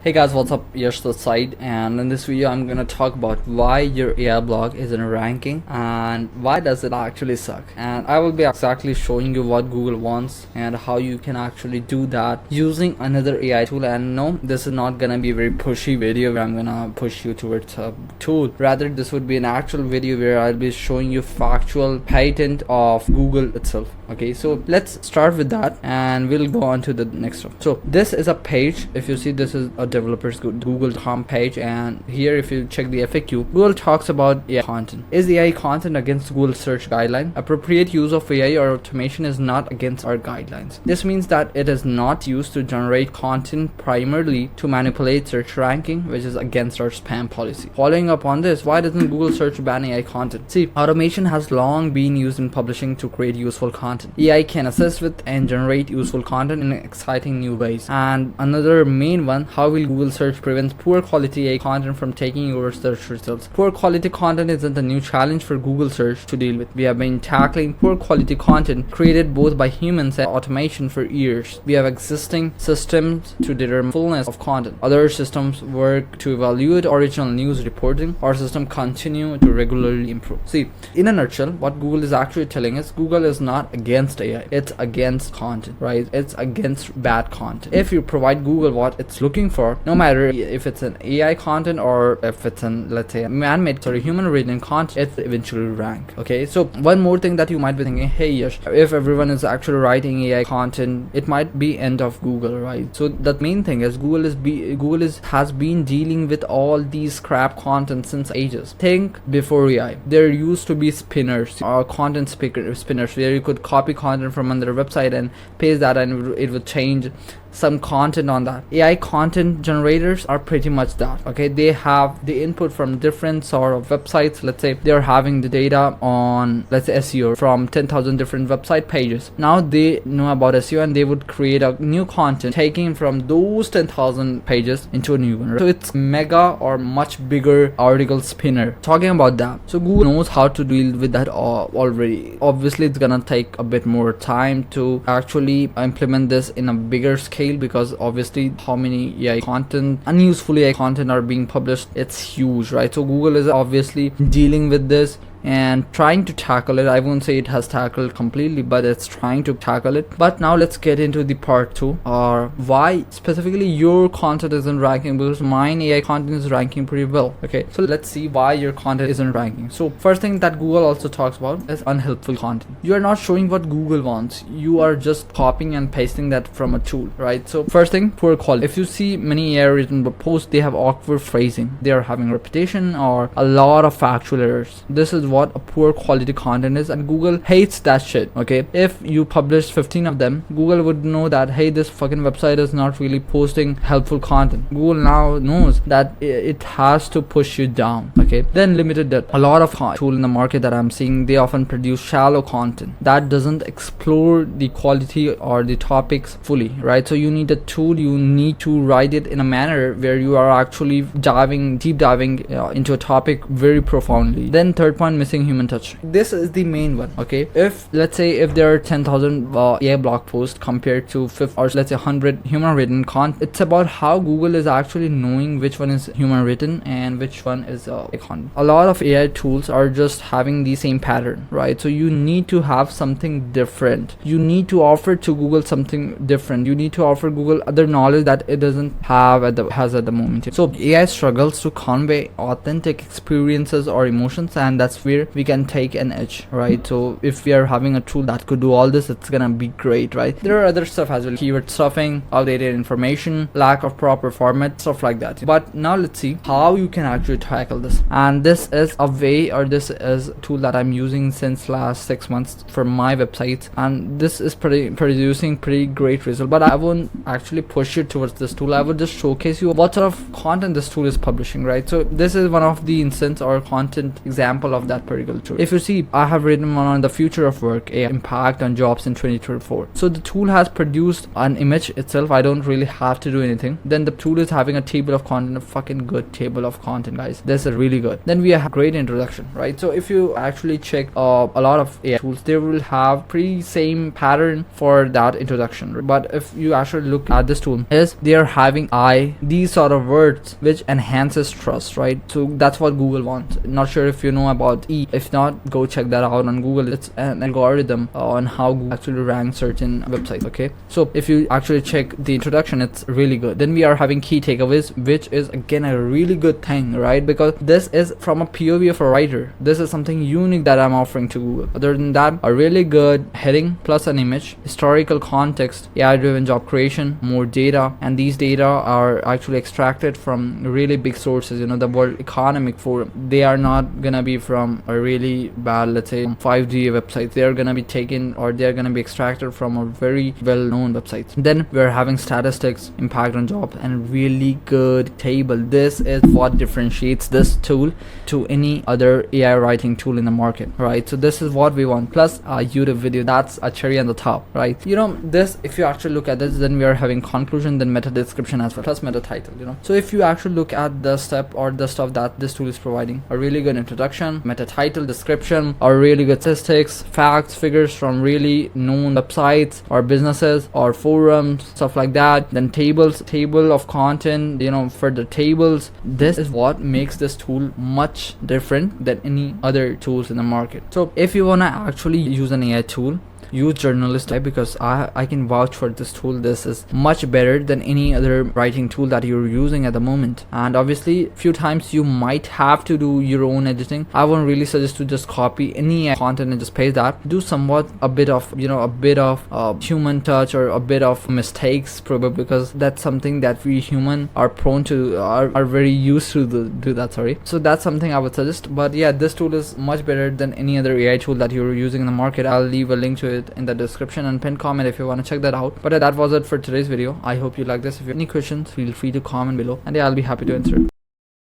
Hey guys, what's up? Yash the side, and in this video I'm gonna talk about why your AI blog isn't ranking and why does it actually suck. And I will be exactly showing you what Google wants and how you can actually do that using another AI tool. And no, this is not gonna be a very pushy video where I'm gonna push you towards a tool. Rather, this would be an actual video where I'll be showing you factual patent of Google itself. Okay, so let's start with that and we'll go on to the next one. So this is a page. If you see, this is a developers Google.com page, and here if you check the FAQ, Google talks about AI content. Is AI content against Google search guideline? Appropriate use of AI or automation is not against our guidelines. This means that it is not used to generate content primarily to manipulate search ranking, which is against our spam policy. Following up on this, why doesn't Google search ban AI content? See, automation has long been used in publishing to create useful content. AI can assist with and generate useful content in exciting new ways. And another main one, how will Google search prevents poor quality AI content from taking over search results? Poor quality content isn't a new challenge for Google search to deal with. We have been tackling poor quality content created both by humans and automation for years. We have existing systems to determine fullness of content. Other systems work to evaluate original news reporting. Our system continue to regularly improve. See, in a nutshell, what Google is actually telling us, Google is not against AI. It's against content, right? It's against bad content. If you provide Google what it's looking for, no matter if it's an AI content or if it's an, let's say, man-made, human-written content, it eventually rank. Okay, so one more thing that you might be thinking, hey Yash, if everyone is actually writing AI content, it might be end of Google, right? So the main thing is Google has been dealing with all these crap content since ages. Think before AI, there used to be spinners or content spinners where you could copy content from another website and paste that and it would change some content on that. AI content generators are pretty much that. Okay, they have the input from different sort of websites. Let's say they're having the data on, let's say, SEO from 10,000 different website pages. Now they know about SEO and they would create a new content taking from those 10,000 pages into a new one, right? So it's mega or much bigger article spinner talking about that. So Google knows how to deal with that already. Obviously it's gonna take a bit more time to actually implement this in a bigger scale, because obviously how many AI content, unuseful AI content are being published, it's huge, right? So Google is obviously dealing with this and trying to tackle it. I won't say it has tackled completely, but it's trying to tackle it. But now let's get into the part 2, or why specifically your content isn't ranking, because mine AI content is ranking pretty well. Okay, so let's see why your content isn't ranking. So first thing that Google also talks about is unhelpful content. You are not showing what Google wants, you are just copying and pasting that from a tool, right? So first thing, poor quality. If you see many AI written posts, they have awkward phrasing, they are having repetition or a lot of factual errors. This is what a poor quality content is, and Google hates that shit. Okay, if you publish 15 of them, Google would know that, hey, this fucking website is not really posting helpful content. Google now knows that it has to push you down. Okay, then limited depth. A lot of tool in the market that I'm seeing, they often produce shallow content that doesn't explore the quality or the topics fully, right? So you need a tool, you need to write it in a manner where you are actually deep diving into a topic very profoundly. Then third point, missing human touch. This is the main one. Okay, if let's say if there are 10,000 AI blog posts compared to 50 or let's say 100 human written content, it's about how Google is actually knowing which one is human written and which one is content. A lot of AI tools are just having the same pattern, right? So you need to have something different. You need to offer to Google something different. You need to offer Google other knowledge that it doesn't have at the moment. So AI struggles to convey authentic experiences or emotions, and that's where we can take an edge, right? So if we are having a tool that could do all this, it's gonna be great, right? There are other stuff as well, keyword stuffing, outdated information, lack of proper format, stuff like that. But now let's see how you can actually tackle this. And this is a way, or this is a tool that I'm using since last 6 months for my websites, and this is producing pretty great result. But I won't actually push you towards this tool. I would just showcase you what sort of content this tool is publishing, right? So this is one of the instance or content example of that that particular tool. If you see, I have written one on the future of work, AI impact on jobs in 2024. So the tool has produced an image itself. I don't really have to do anything. Then the tool is having a table of content, a fucking good table of content, guys. This is really good. Then we have great introduction, right? So if you actually check a lot of AI tools, they will have pretty same pattern for that introduction. But if you actually look at this tool, is they are having these sort of words which enhances trust, right? So that's what Google wants. Not sure if you know about if not, go check that out on Google. It's an algorithm on how Google actually ranks certain websites. Okay, so if you actually check the introduction, it's really good. Then we are having key takeaways, which is again a really good thing, right? Because this is from a POV of a writer. This is something unique that I'm offering to Google. Other than that, a really good heading plus an image, historical context, AI driven job creation, more data, and these data are actually extracted from really big sources. You know, the World Economic Forum. They are not gonna be from a really bad, let's say, 5G websites. They are gonna be taken, or they are gonna be extracted from a very well-known websites. Then we're having statistics, impact on jobs, and really good table. This is what differentiates this tool to any other AI writing tool in the market, right? So this is what we want. Plus a YouTube video, that's a cherry on the top, right? You know, this, if you actually look at this, then we are having conclusion, then meta description as well, plus meta title, you know. So if you actually look at the step or the stuff that this tool is providing, a really good introduction, meta title, description, or really good statistics, facts, figures from really known websites or businesses or forums, stuff like that. Then tables, table of content, you know, for the tables. This is what makes this tool much different than any other tools in the market. So if you want to actually use an AI tool, use journalist, because I can vouch for this tool. This is much better than any other writing tool that you're using at the moment. And obviously few times you might have to do your own editing. I won't really suggest to just copy any content and just paste that. Do somewhat a bit of, you know, a bit of human touch or a bit of mistakes, probably, because that's something that we human are prone to, are very used to do that, sorry. So that's something I would suggest. But yeah, this tool is much better than any other AI tool that you're using in the market. I'll leave a link to it in the description and pinned comment if you want to check that out. But that was it for today's video. I hope you like this. If you have any questions, feel free to comment below, and yeah, I'll be happy to answer.